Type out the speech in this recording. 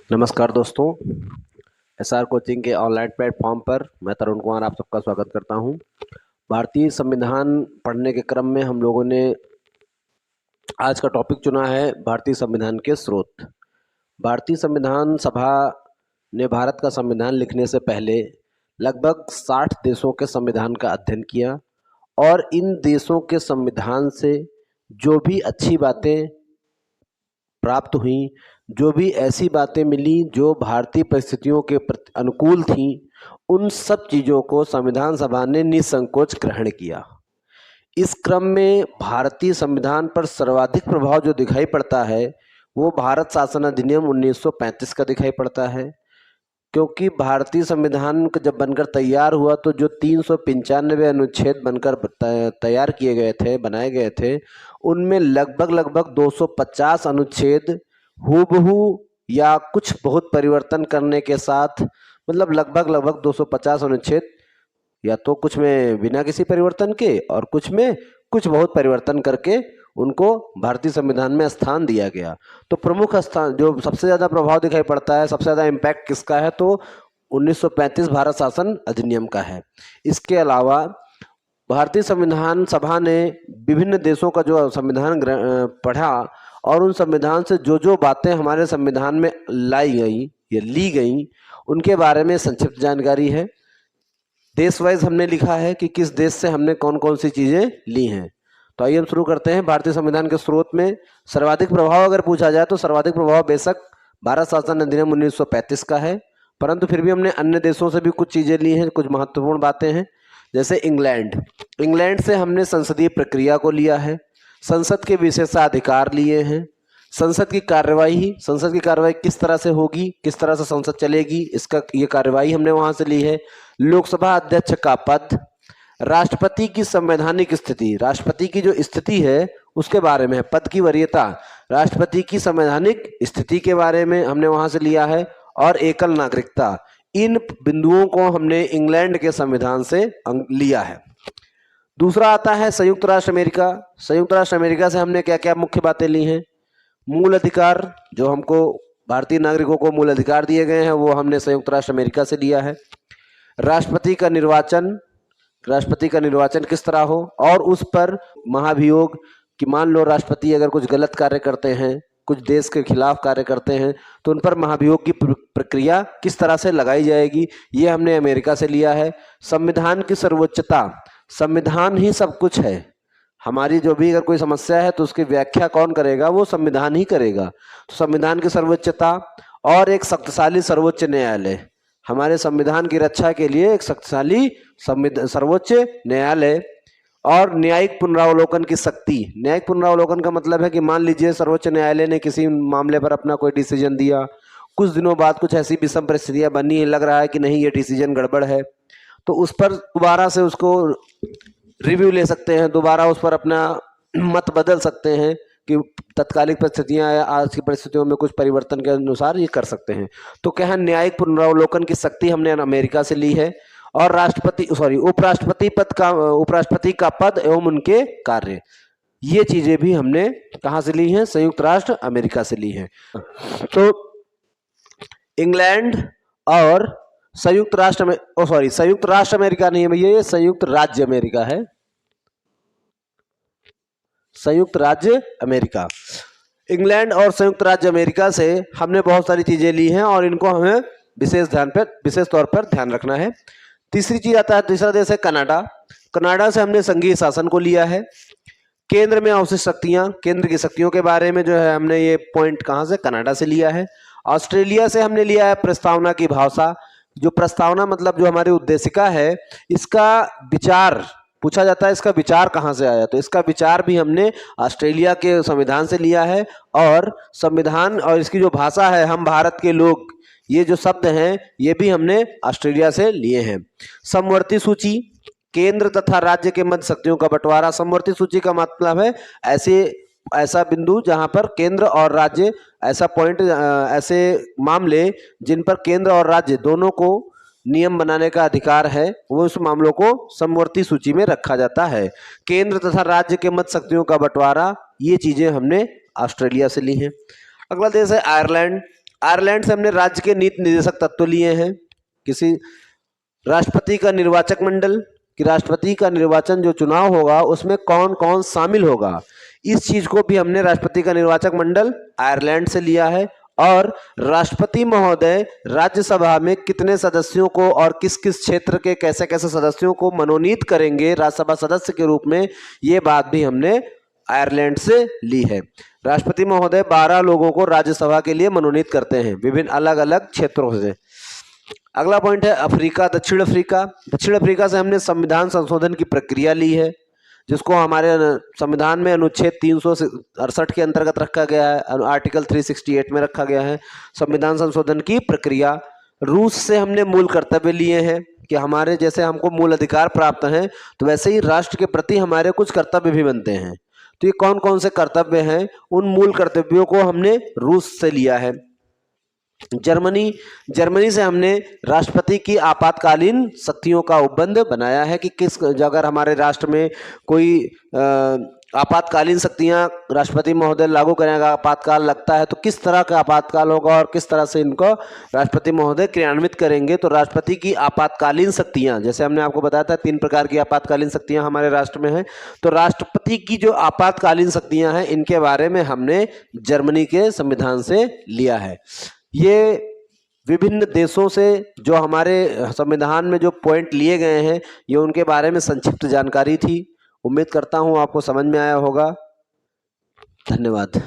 नमस्कार दोस्तों, SR coaching के ऑनलाइन प्लेटफॉर्म पर मैं तरुण कुमार आप सबका स्वागत करता हूं। भारतीय संविधान पढ़ने के क्रम में हम लोगों ने आज का टॉपिक चुना है भारतीय संविधान के स्रोत। भारतीय संविधान सभा ने भारत का संविधान लिखने से पहले लगभग 60 देशों के संविधान का अध्ययन किया और इन देशों के संविधान से जो भी अच्छी बातें प्राप्त हुई, जो भी ऐसी बातें मिली जो भारतीय परिस्थितियों के प्रति अनुकूल थीं, उन सब चीज़ों को संविधान सभा ने निसंकोच ग्रहण किया। इस क्रम में भारतीय संविधान पर सर्वाधिक प्रभाव जो दिखाई पड़ता है वो भारत शासन अधिनियम 1935 का दिखाई पड़ता है, क्योंकि भारतीय संविधान जब बनकर तैयार हुआ तो जो 395 अनुच्छेद बनकर तैयार किए गए थे, बनाए गए थे, उनमें लगभग 250 अनुच्छेद हूबहू या कुछ बहुत परिवर्तन करने के साथ, मतलब लगभग 250 अनुच्छेद या तो कुछ में बिना किसी परिवर्तन के और कुछ में कुछ बहुत परिवर्तन करके उनको भारतीय संविधान में स्थान दिया गया। तो प्रमुख स्थान जो सबसे ज़्यादा प्रभाव दिखाई पड़ता है, सबसे ज़्यादा इम्पैक्ट किसका है, तो 1935 भारत शासन अधिनियम का है। इसके अलावा भारतीय संविधान सभा ने विभिन्न देशों का जो संविधान पढ़ा और उन संविधान से जो जो बातें हमारे संविधान में लाई गई या ली गई उनके बारे में संक्षिप्त जानकारी है। देश वाइज हमने लिखा है कि किस देश से हमने कौन कौन सी चीज़ें ली हैं। तो आइए हम शुरू करते हैं। भारतीय संविधान के स्रोत में सर्वाधिक प्रभाव अगर पूछा जाए तो सर्वाधिक प्रभाव बेशक भारत शासन अधिनियम 1935 का है, परंतु फिर भी हमने अन्य देशों से भी कुछ चीज़ें ली हैं, कुछ महत्वपूर्ण बातें हैं। जैसे इंग्लैंड से हमने संसदीय प्रक्रिया को लिया है, संसद के विशेषाधिकार लिए हैं, संसद की कार्यवाही किस तरह से होगी, किस तरह से संसद चलेगी, इसका ये कार्यवाही हमने वहाँ से ली है। लोकसभा अध्यक्ष का पद, राष्ट्रपति की संवैधानिक स्थिति, राष्ट्रपति की जो स्थिति है उसके बारे में, पद की वरीयता, राष्ट्रपति की संवैधानिक स्थिति के बारे में हमने वहाँ से लिया है, और एकल नागरिकता, इन बिंदुओं को हमने इंग्लैंड के संविधान से लिया है। दूसरा आता है संयुक्त राष्ट्र अमेरिका। संयुक्त राष्ट्र अमेरिका से हमने क्या क्या मुख्य बातें ली हैं। मूल अधिकार, जो हमको भारतीय नागरिकों को मूल अधिकार दिए गए हैं, वो हमने संयुक्त राष्ट्र अमेरिका से लिया है। राष्ट्रपति का निर्वाचन किस तरह हो, और उस पर महाभियोग कि मान लो राष्ट्रपति अगर कुछ गलत कार्य करते हैं, कुछ देश के खिलाफ कार्य करते हैं, तो उन पर महाभियोग की प्रक्रिया किस तरह से लगाई जाएगी, ये हमने अमेरिका से लिया है। संविधान की सर्वोच्चता, संविधान ही सब कुछ है। हमारी जो भी अगर कोई समस्या है तो उसकी व्याख्या कौन करेगा, वो संविधान ही करेगा। तो संविधान की सर्वोच्चता और एक शक्तिशाली सर्वोच्च न्यायालय, हमारे संविधान की रक्षा के लिए एक शक्तिशाली सर्वोच्च न्यायालय, और न्यायिक पुनरावलोकन की शक्ति। न्यायिक पुनरावलोकन का मतलब है कि मान लीजिए सर्वोच्च न्यायालय ने किसी मामले पर अपना कोई डिसीजन दिया, कुछ दिनों बाद कुछ ऐसी विषम परिस्थितियां बनी, लग रहा है कि नहीं ये डिसीजन गड़बड़ है, तो उस पर दोबारा से उसको रिव्यू ले सकते हैं, दोबारा उस पर अपना मत बदल सकते हैं कि तत्कालिक परिस्थितियां या आज की परिस्थितियों में कुछ परिवर्तन के अनुसार ये कर सकते हैं। तो क्या है, न्यायिक पुनरावलोकन की शक्ति हमने अमेरिका से ली है। और उपराष्ट्रपति का पद एवं उनके कार्य, ये चीजें भी हमने कहाँ से ली हैं, संयुक्त राष्ट्र अमेरिका से ली हैं। तो इंग्लैंड और संयुक्त राष्ट्र अमेरिका नहीं है भैया, ये संयुक्त राज्य अमेरिका है, संयुक्त राज्य अमेरिका। इंग्लैंड और संयुक्त राज्य अमेरिका से हमने बहुत सारी चीजें ली हैं और इनको हमें विशेष तौर पर ध्यान रखना है। तीसरी चीज आता है, तीसरा देश है कनाडा। कनाडा से हमने संघीय शासन को लिया है। केंद्र में अवशिष्ट शक्तियां, केंद्र की शक्तियों के बारे में जो है हमने ये पॉइंट कहाँ से, कनाडा से लिया है। ऑस्ट्रेलिया से हमने लिया है प्रस्तावना की भाषा। जो प्रस्तावना मतलब जो हमारी उद्देशिका है, इसका विचार पूछा जाता है, इसका विचार कहाँ से आया, तो इसका विचार भी हमने ऑस्ट्रेलिया के संविधान से लिया है। और संविधान और इसकी जो भाषा है, हम भारत के लोग, ये जो शब्द हैं ये भी हमने ऑस्ट्रेलिया से लिए हैं। समवर्ती सूची, केंद्र तथा राज्य के मध्य शक्तियों का बंटवारा। समवर्ती सूची का मतलब है ऐसा बिंदु जहां पर केंद्र और राज्य, ऐसा पॉइंट, ऐसे मामले जिन पर केंद्र और राज्य दोनों को नियम बनाने का अधिकार है, वो उस मामलों को समवर्ती सूची में रखा जाता है। केंद्र तथा राज्य के मध्य शक्तियों का बंटवारा, ये चीजें हमने ऑस्ट्रेलिया से ली हैं। अगला देश है आयरलैंड। आयरलैंड से हमने राज्य के नीति निर्देशक तत्व लिए हैं। किसी राष्ट्रपति का निर्वाचक मंडल, कि राष्ट्रपति का निर्वाचन जो चुनाव होगा उसमें कौन कौन शामिल होगा, इस चीज को भी हमने राष्ट्रपति का निर्वाचक मंडल आयरलैंड से लिया है। और राष्ट्रपति महोदय राज्यसभा में कितने सदस्यों को और किस किस क्षेत्र के कैसे कैसे सदस्यों को मनोनीत करेंगे राज्यसभा सदस्य के रूप में, ये बात भी हमने आयरलैंड से ली है। राष्ट्रपति महोदय 12 लोगों को राज्यसभा के लिए मनोनीत करते हैं विभिन्न अलग अलग क्षेत्रों से। अगला पॉइंट है अफ्रीका, दक्षिण अफ्रीका। दक्षिण अफ्रीका से हमने संविधान संशोधन की प्रक्रिया ली है, जिसको हमारे संविधान में अनुच्छेद 368 के अंतर्गत रखा गया है, आर्टिकल 368 में रखा गया है संविधान संशोधन की प्रक्रिया। रूस से हमने मूल कर्तव्य लिए हैं कि हमारे जैसे हमको मूल अधिकार प्राप्त हैं तो वैसे ही राष्ट्र के प्रति हमारे कुछ कर्तव्य भी बनते हैं। तो ये कौन कौन से कर्तव्य हैं, उन मूल कर्तव्यों को हमने रूस से लिया है। जर्मनी से हमने राष्ट्रपति की आपातकालीन शक्तियों का उपबंध बनाया है कि किस अगर हमारे राष्ट्र में कोई आपातकालीन शक्तियां राष्ट्रपति महोदय लागू करेगा, आपातकाल लगता है तो किस तरह का आपातकाल होगा और किस तरह से इनको राष्ट्रपति महोदय क्रियान्वित करेंगे। तो राष्ट्रपति की आपातकालीन शक्तियां, जैसे हमने आपको बताया था 3 प्रकार की आपातकालीन शक्तियां हमारे राष्ट्र में हैं, तो राष्ट्रपति की जो आपातकालीन शक्तियां हैं इनके बारे में हमने जर्मनी के संविधान से लिया है। ये विभिन्न देशों से जो हमारे संविधान में जो पॉइंट लिए गए हैं ये उनके बारे में संक्षिप्त जानकारी थी। उम्मीद करता हूँ आपको समझ में आया होगा। धन्यवाद।